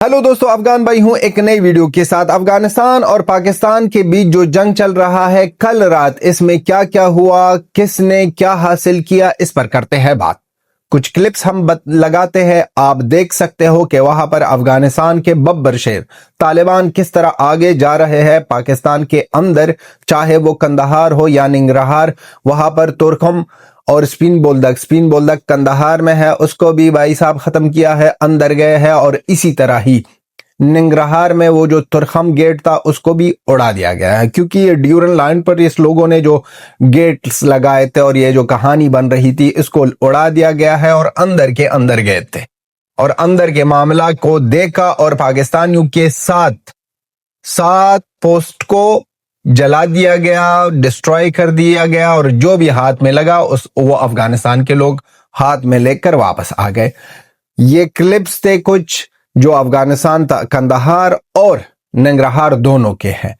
Hello दोस्तों, अफगान भाई हूं एक नई वीडियो के साथ। अफगानिस्तान और पाकिस्तान के बीच जो जंग चल रहा है, कल रात इसमें क्या क्या हुआ, किसने क्या हासिल किया, इस पर करते हैं बात। कुछ क्लिप्स हम लगाते हैं, आप देख सकते हो कि वहां पर अफगानिस्तान के बब्बर शेर तालिबान किस तरह आगे जा रहे हैं पाकिस्तान के अंदर, चाहे वो कंदहार हो या निंगरहार। वहां पर तुर्कम और स्पिन बोलदक कंदहार में है, उसको भी भाई साहब खत्म किया है, अंदर गए हैं। और इसी तरह ही निंगरहार में वो जो तुर्खम गेट था उसको भी उड़ा दिया गया है, क्योंकि ये ड्यूरन लाइन पर इस लोगों ने जो गेट्स लगाए थे और ये जो कहानी बन रही थी इसको उड़ा दिया गया है और अंदर के अंदर गए थे और अंदर के मामला को देखा और पाकिस्तानियों के सात पोस्ट को जला दिया गया, डिस्ट्रॉय कर दिया गया और जो भी हाथ में लगा वो अफगानिस्तान के लोग हाथ में लेकर वापस आ गए। ये क्लिप्स थे कुछ जो अफगानिस्तान कंदहार और निंगरहार दोनों के हैं।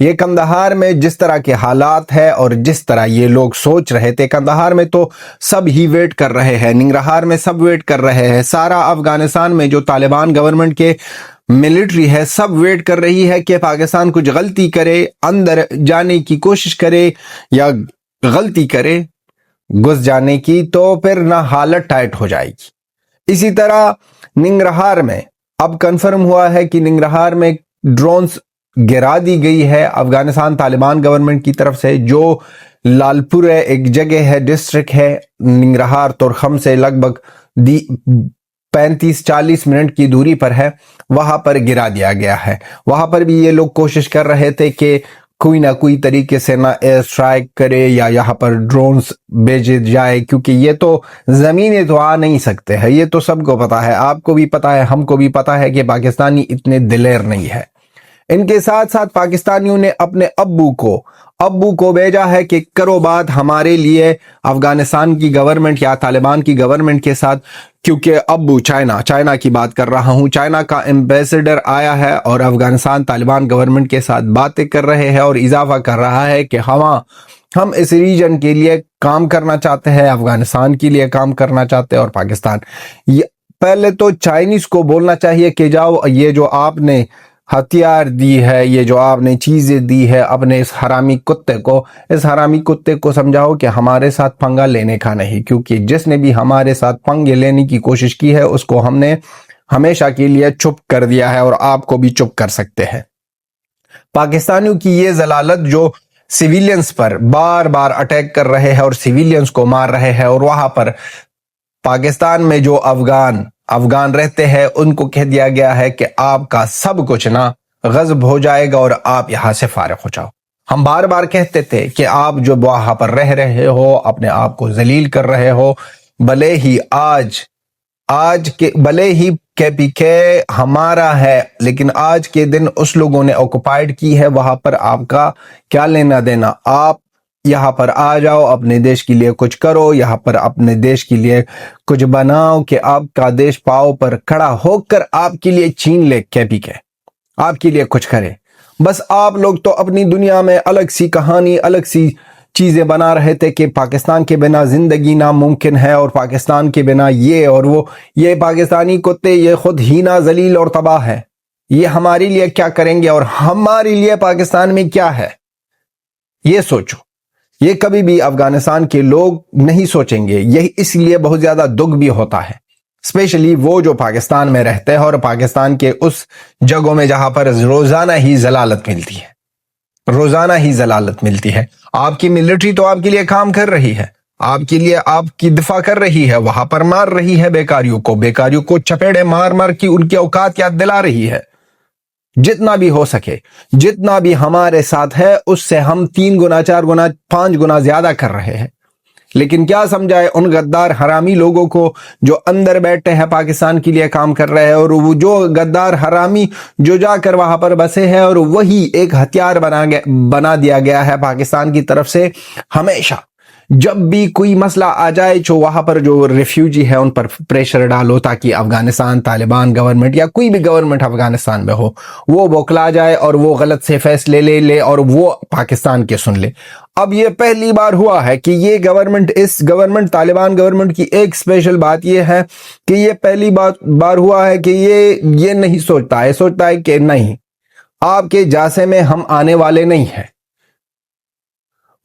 ये कंदहार में जिस तरह के हालात है और जिस तरह ये लोग सोच रहे थे, कंदहार में तो सब ही वेट कर रहे हैं, निंगरहार में सब वेट कर रहे हैं, सारा अफगानिस्तान में जो तालिबान गवर्नमेंट के मिलिट्री है सब वेट कर रही है कि पाकिस्तान कुछ गलती करे, अंदर जाने की कोशिश करे या गलती करे घुस जाने की, तो फिर ना हालत टाइट हो जाएगी। इसी तरह निंगरहार में अब कंफर्म हुआ है कि निंगरहार में ड्रोन्स गिरा दी गई है अफगानिस्तान तालिबान गवर्नमेंट की तरफ से। जो लालपुर है, एक जगह है, डिस्ट्रिक्ट है निंगरहार तुर्खम से लगभग 35-40 मिनट की दूरी पर है, वहां पर गिरा दिया गया है। वहां पर भी ये लोग कोशिश कर रहे थे कि कोई ना कोई तरीके से ना एयर स्ट्राइक करे या यहाँ पर ड्रोन्स भेजे जाए, क्योंकि ये तो जमीने तो आ नहीं सकते हैं, ये तो सबको पता है, आपको भी पता है, हमको भी पता है कि पाकिस्तानी इतने दिलेर नहीं है। इनके साथ साथ पाकिस्तानियों ने अपने अब्बू को भेजा है कि करो बात हमारे लिए अफगानिस्तान की गवर्नमेंट या तालिबान की गवर्नमेंट के साथ, क्योंकि अब्बू चाइना की बात कर रहा हूं, चाइना का एम्बेसडर आया है और अफगानिस्तान तालिबान गवर्नमेंट के साथ बातें कर रहे हैं और इजाफा कर रहा है कि हम इस रीजन के लिए काम करना चाहते हैं, अफगानिस्तान के लिए काम करना चाहते हैं। और पाकिस्तान पहले तो चाइनीज को बोलना चाहिए कि जाओ, ये जो आपने हथियार दी है, ये जो आपने चीजें दी है अपने इस हरामी कुत्ते को समझाओ कि हमारे साथ पंगा लेने का नहीं, क्योंकि जिसने भी हमारे साथ पंगे लेने की कोशिश की है उसको हमने हमेशा के लिए चुप कर दिया है और आपको भी चुप कर सकते हैं। पाकिस्तानियों की ये जलालत जो सिविलियंस पर बार बार अटैक कर रहे हैं और सिविलियंस को मार रहे हैं, और वहां पर पाकिस्तान में जो अफगान रहते हैं उनको कह दिया गया है कि आपका सब कुछ ना गज़ब हो जाएगा और आप यहां से फारिग हो जाओ। हम बार बार कहते थे कि आप जो वहां पर रह रहे हो, अपने आप को जलील कर रहे हो, भले ही KPK हमारा है, लेकिन आज के दिन उस लोगों ने ऑक्युपाइड की है, वहां पर आपका क्या लेना देना। आप यहाँ पर आ जाओ, अपने देश के लिए कुछ करो, यहाँ पर अपने देश के लिए कुछ बनाओ कि आपका देश पाँव पर खड़ा होकर आपके लिए छीन ले, KPK आपके लिए कुछ करे। बस आप लोग तो अपनी दुनिया में अलग सी कहानी, अलग सी चीजें बना रहे थे कि पाकिस्तान के बिना जिंदगी नामुमकिन है और पाकिस्तान के बिना ये और वो। ये पाकिस्तानी कुत्ते ये खुद हीना, जलील और तबाह है, ये हमारे लिए क्या करेंगे और हमारे लिए पाकिस्तान में क्या है, ये सोचो। ये कभी भी अफगानिस्तान के लोग नहीं सोचेंगे। यही इसलिए बहुत ज्यादा दुख भी होता है, स्पेशली वो जो पाकिस्तान में रहते हैं और पाकिस्तान के उस जगहों में जहां पर रोजाना ही जलालत मिलती है। आपकी मिलिट्री तो आपके लिए काम कर रही है, आपके लिए आपकी दिफा कर रही है, वहां पर मार रही है बेकारियों को चपेड़े मार की उनकी औकात याद दिला रही है। जितना भी हो सके, जितना भी हमारे साथ है उससे हम 3 गुना 4 गुना 5 गुना ज्यादा कर रहे हैं। लेकिन क्या समझाए उन गद्दार हरामी लोगों को जो अंदर बैठे हैं, पाकिस्तान के लिए काम कर रहे हैं, और वो जो गद्दार हरामी जो जाकर वहां पर बसे हैं और वही एक हथियार बना दिया गया है पाकिस्तान की तरफ से। हमेशा جب بھی کوئی مسئلہ آ جائے جو وہاں پر جو ریفیوجی ہے ان پر پریشر ڈالو تاکہ افغانستان طالبان گورنمنٹ یا کوئی بھی گورنمنٹ افغانستان میں ہو وہ بوکلا جائے اور وہ غلط سے فیصلے لے اور وہ پاکستان کے سن لے. اب یہ پہلی بار ہوا ہے کہ یہ گورنمنٹ طالبان گورنمنٹ کی ایک اسپیشل بات یہ ہے کہ یہ پہلی بار ہوا ہے کہ یہ نہیں سوچتا ہے کہ نہیں آپ کے جاسے میں ہم آنے والے نہیں ہیں.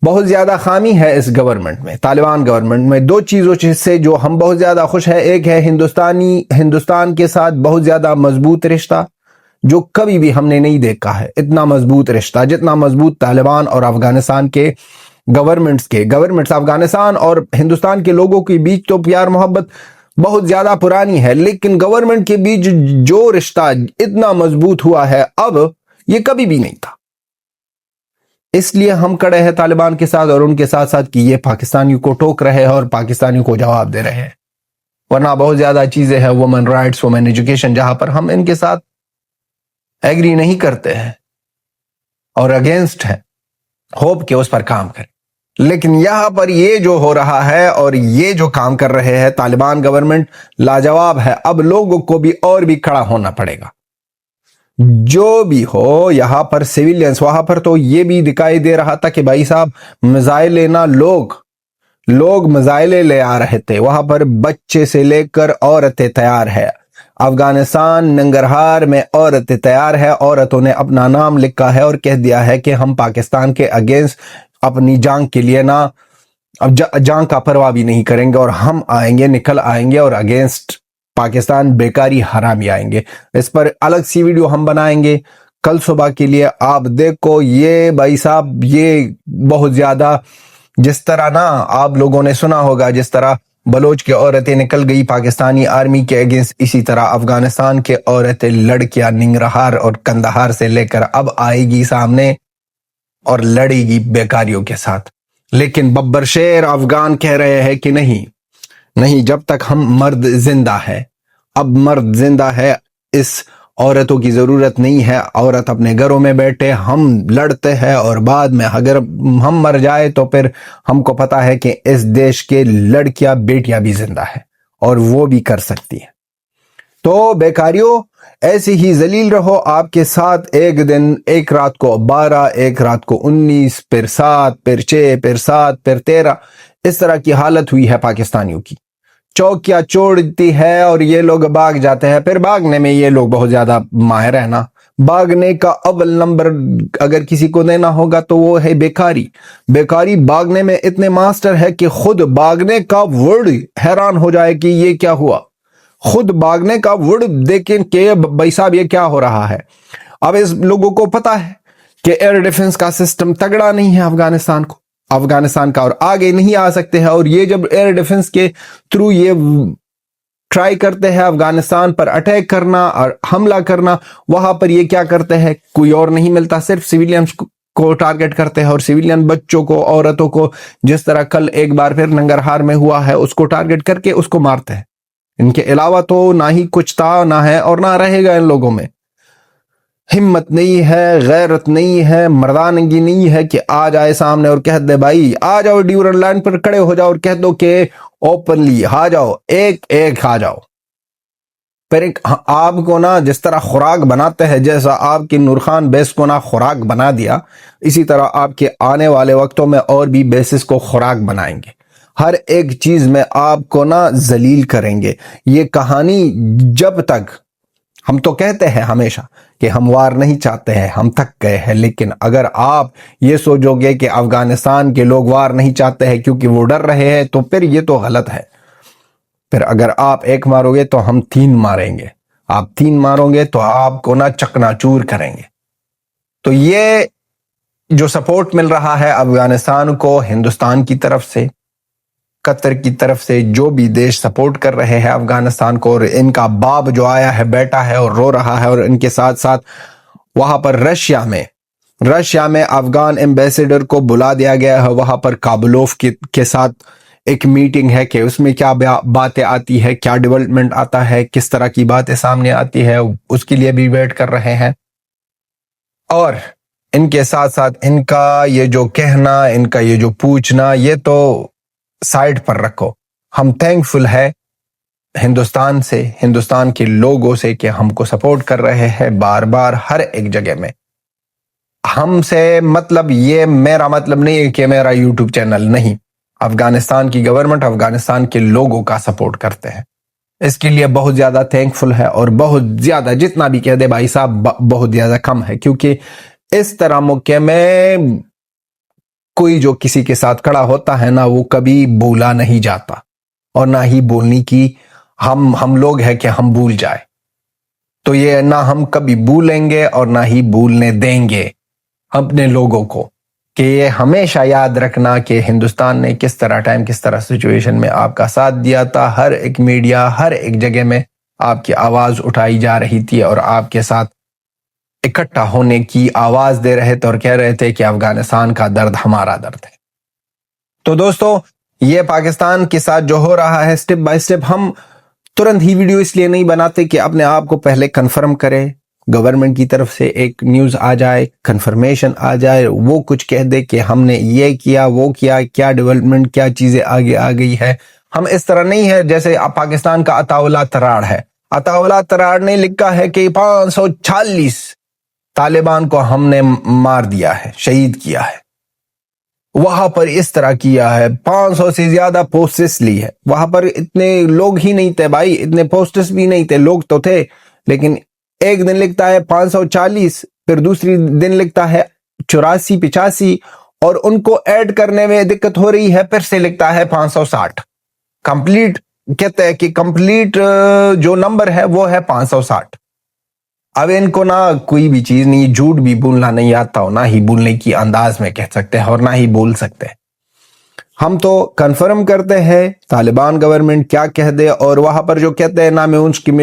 بہت زیادہ خامی ہے اس گورنمنٹ میں، طالبان گورنمنٹ میں. دو چیزوں سے جو ہم بہت زیادہ خوش ہیں، ایک ہے ہندوستان کے ساتھ بہت زیادہ مضبوط رشتہ جو کبھی بھی ہم نے نہیں دیکھا ہے. اتنا مضبوط رشتہ جتنا مضبوط طالبان اور افغانستان کے گورنمنٹس افغانستان اور ہندوستان کے لوگوں کے بیچ تو پیار محبت بہت زیادہ پرانی ہے، لیکن گورنمنٹ کے بیچ جو رشتہ اتنا مضبوط ہوا ہے اب یہ کبھی بھی نہیں تھا. اس لیے ہم کڑے ہیں طالبان کے ساتھ اور ان کے ساتھ ساتھ کہ یہ پاکستانیوں کو ٹوک رہے ہیں اور پاکستانیوں کو جواب دے رہے ہیں. ورنہ بہت زیادہ چیزیں ہیں، وومن رائٹس، وومن ایجوکیشن، جہاں پر ہم ان کے ساتھ ایگری نہیں کرتے ہیں اور اگینسٹ ہیں، ہوپ کہ اس پر کام کریں. لیکن یہاں پر یہ جو ہو رہا ہے اور یہ جو کام کر رہے ہیں طالبان گورنمنٹ لاجواب ہے. اب لوگوں کو بھی اور بھی کھڑا ہونا پڑے گا. جو بھی ہو یہاں پر سیویلینز، وہاں پر تو یہ بھی دکھائی دے رہا تھا کہ بھائی صاحب میزائل لینا لوگ میزائلیں لے آ رہے تھے. وہاں پر بچے سے لے کر عورتیں تیار ہے. افغانستان ننگرہار میں عورتیں تیار ہے. عورتوں نے اپنا نام لکھا ہے اور کہہ دیا ہے کہ ہم پاکستان کے اگینسٹ اپنی جان کے لیے جان کا پرواہ بھی نہیں کریں گے اور ہم نکل آئیں گے اور اگینسٹ پاکستان بیکاری حرامی آئیں گے. اس پر الگ سی ویڈیو ہم بنائیں گے کل صبح کے لیے. آپ دیکھو یہ بھائی صاحب یہ بہت زیادہ، جس طرح آپ لوگوں نے سنا ہوگا جس طرح بلوچ کے عورتیں نکل گئی پاکستانی آرمی کے اگینسٹ، اسی طرح افغانستان کے عورتیں لڑکیاں ننگرہار اور کندہار سے لے کر اب آئے گی سامنے اور لڑے گی بیکاریوں کے ساتھ. لیکن ببر شیر افغان کہہ رہے ہیں کہ نہیں، جب تک ہم مرد زندہ ہے، اب مرد زندہ ہے، اس عورتوں کی ضرورت نہیں ہے. عورت اپنے گھروں میں بیٹھے، ہم لڑتے ہیں اور بعد میں اگر ہم مر جائے تو پھر ہم کو پتا ہے کہ اس دیش کے لڑکیاں بیٹیاں بھی زندہ ہیں اور وہ بھی کر سکتی ہیں. تو بیکاریوں ایسے ہی ذلیل رہو. آپ کے ساتھ ایک دن، ایک رات کو 12، ایک رات کو 19، پھر 7، پھر 6، پھر 7، پھر 13، اس طرح کی حالت ہوئی ہے پاکستانیوں کی. چوکیاں چھوڑتی ہے اور یہ لوگ بھاگ جاتے ہیں. پھر بھاگنے میں یہ لوگ بہت زیادہ ماہر ہیں نا. بھاگنے کا اول نمبر اگر کسی کو دینا ہوگا تو وہ ہے بیکاری. بھاگنے میں اتنے ماسٹر ہے کہ خود بھاگنے کا ورڈ حیران ہو جائے کہ یہ کیا ہوا. خود بھاگنے کا ورڈ دیکھیں کہ بھائی صاحب یہ کیا ہو رہا ہے. اب اس لوگوں کو پتا ہے کہ ایئر ڈیفنس کا سسٹم تگڑا نہیں ہے افغانستان کا اور آگے نہیں آ سکتے ہیں. اور یہ جب ایئر ڈیفنس کے تھرو یہ ٹرائی کرتے ہیں افغانستان پر اٹیک کرنا اور حملہ کرنا، وہاں پر یہ کیا کرتے ہیں، کوئی اور نہیں ملتا، صرف سیویلینز کو ٹارگٹ کرتے ہیں اور سیویلین بچوں کو، عورتوں کو، جس طرح کل ایک بار پھر ننگرہار میں ہوا ہے، اس کو ٹارگٹ کر کے اس کو مارتے ہیں. ان کے علاوہ تو نہ ہی کچھ تھا، نہ ہے اور نہ رہے گا. ان لوگوں میں ہمت نہیں ہے، غیرت نہیں ہے، مردانگی نہیں ہے کہ آ جائے سامنے اور کہہ دے بھائی آ جاؤ، ڈیورنڈ لائن پر کھڑے ہو جاؤ اور کہہ دو کہ اوپنلی آ جاؤ، ایک آ جاؤ. پھر آپ کو جس طرح خوراک بناتے ہیں، جیسا آپ کی نور خان بیس کو خوراک بنا دیا، اسی طرح آپ کے آنے والے وقتوں میں اور بھی بیسز کو خوراک بنائیں گے. ہر ایک چیز میں آپ کو ذلیل کریں گے. یہ کہانی جب تک، ہم تو کہتے ہیں ہمیشہ کہ ہم وار نہیں چاہتے ہیں، ہم تھک گئے ہیں، لیکن اگر آپ یہ سوچو گے کہ افغانستان کے لوگ وار نہیں چاہتے ہیں کیونکہ وہ ڈر رہے ہیں تو پھر یہ تو غلط ہے. پھر اگر آپ ایک مارو گے تو ہم 3 ماریں گے، آپ 3 مارو گے تو آپ کو چکنا چور کریں گے. تو یہ جو سپورٹ مل رہا ہے افغانستان کو ہندوستان کی طرف سے، قطر کی طرف سے، جو بھی دیش سپورٹ کر رہے ہیں افغانستان کو، اور ان کا باپ جو آیا ہے بیٹا ہے اور رو رہا ہے، اور ان کے ساتھ ساتھ وہاں پر رشیا میں افغان ایمبیسیڈر کو بلا دیا گیا ہے. وہاں پر کابلوف کے ساتھ ایک میٹنگ ہے کہ اس میں کیا باتیں آتی ہے، کیا ڈیولپمنٹ آتا ہے، کس طرح کی باتیں سامنے آتی ہے، اس کے لیے بھی ویٹ کر رہے ہیں. اور ان کے ساتھ ساتھ ان کا یہ جو کہنا، ان کا یہ جو پوچھنا، یہ تو साइड पर रखो। हम थैंकफुल है हिंदुस्तान से, हिंदुस्तान के लोगों से कि हमको सपोर्ट कर रहे हैं बार बार हर एक जगह में। हमसे मतलब ये मेरा मतलब नहीं है कि मेरा यूट्यूब चैनल नहीं, अफगानिस्तान की गवर्नमेंट, अफगानिस्तान के लोगों का सपोर्ट करते हैं। इसके लिए बहुत ज्यादा थैंकफुल है और बहुत ज्यादा, जितना भी कह दे भाई साहब, बहुत ज्यादा कम है, क्योंकि इस तरह मौके में कोई जो किसी के साथ खड़ा होता है ना, वो कभी भूला नहीं जाता और ना ही बोलने की हम लोग हैं कि हम भूल जाए। तो ये ना हम कभी भूलेंगे और ना ही भूलने देंगे अपने लोगों को, कि ये हमेशा याद रखना कि हिंदुस्तान ने किस तरह टाइम, किस तरह सिचुएशन में आपका साथ दिया था। हर एक मीडिया, हर एक जगह में आपकी आवाज उठाई जा रही थी और आपके साथ इकट्ठा होने की आवाज दे रहे थे और कह रहे थे कि अफगानिस्तान का दर्द हमारा दर्द है। तो दोस्तों, ये पाकिस्तान के साथ जो हो रहा है स्टेप बाय स्टेप, हम तुरंत ही वीडियो इसलिए नहीं बनाते कि अपने आप को पहले कंफर्म करें, गवर्नमेंट की तरफ से एक न्यूज आ जाए, कंफर्मेशन आ जाए, वो कुछ कह दे कि हमने ये किया वो किया, क्या डेवलपमेंट, क्या चीजें आगे आ गई है। हम इस तरह नहीं है जैसे पाकिस्तान का अताउल्ला तराड़ है। अताउल्ला तराड़ ने लिखा है कि 540 तालिबान को हमने मार दिया है, शहीद किया है। वहां पर इस तरह किया है, 500 से ज्यादा पोस्टेस ली है। वहां पर इतने लोग ही नहीं थे भाई, इतने पोस्टेस भी नहीं थे, लोग तो थे, लेकिन एक दिन लिखता है 540, फिर दूसरी दिन लिखता है 84-85, और उनको ऐड करने में दिक्कत हो रही है, फिर से लिखता है 560। कंप्लीट कहते हैं कि कंप्लीट जो नंबर है वो है 560। अब इनको ना कोई भी चीज नहीं, झूठ भी बोलना नहीं आता हो, ना ही बोलने की अंदाज में कह सकते हैं और ना ही बोल सकते हैं। हम तो कंफर्म करते हैं तालिबान गवर्नमेंट क्या कह दे, और वहां पर जो कहते हैं ना, मैं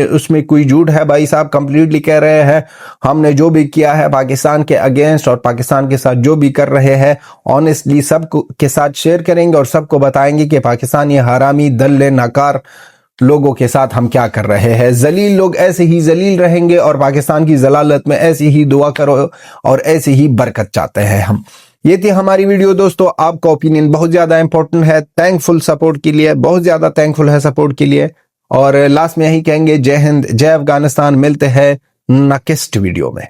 उसमें कोई झूठ है भाई साहब, कंप्लीटली कह रहे हैं हमने जो भी किया है पाकिस्तान के अगेंस्ट और पाकिस्तान के साथ जो भी कर रहे हैं, ऑनेस्टली सब के साथ शेयर करेंगे और सबको बताएंगे कि पाकिस्तान ये हरामी दल्ले नाकार लोगों के साथ हम क्या कर रहे हैं। जलील लोग ऐसे ही जलील रहेंगे और पाकिस्तान की जलालत में ऐसी ही दुआ करो और ऐसे ही बरकत चाहते हैं हम। ये थी हमारी वीडियो दोस्तों, आपका ओपिनियन बहुत ज्यादा इंपॉर्टेंट है। थैंकफुल सपोर्ट के लिए, बहुत ज्यादा थैंकफुल है सपोर्ट के लिए। और लास्ट में यही कहेंगे, जय हिंद, जय अफगानिस्तान। मिलते हैं नेक्स्ट वीडियो में।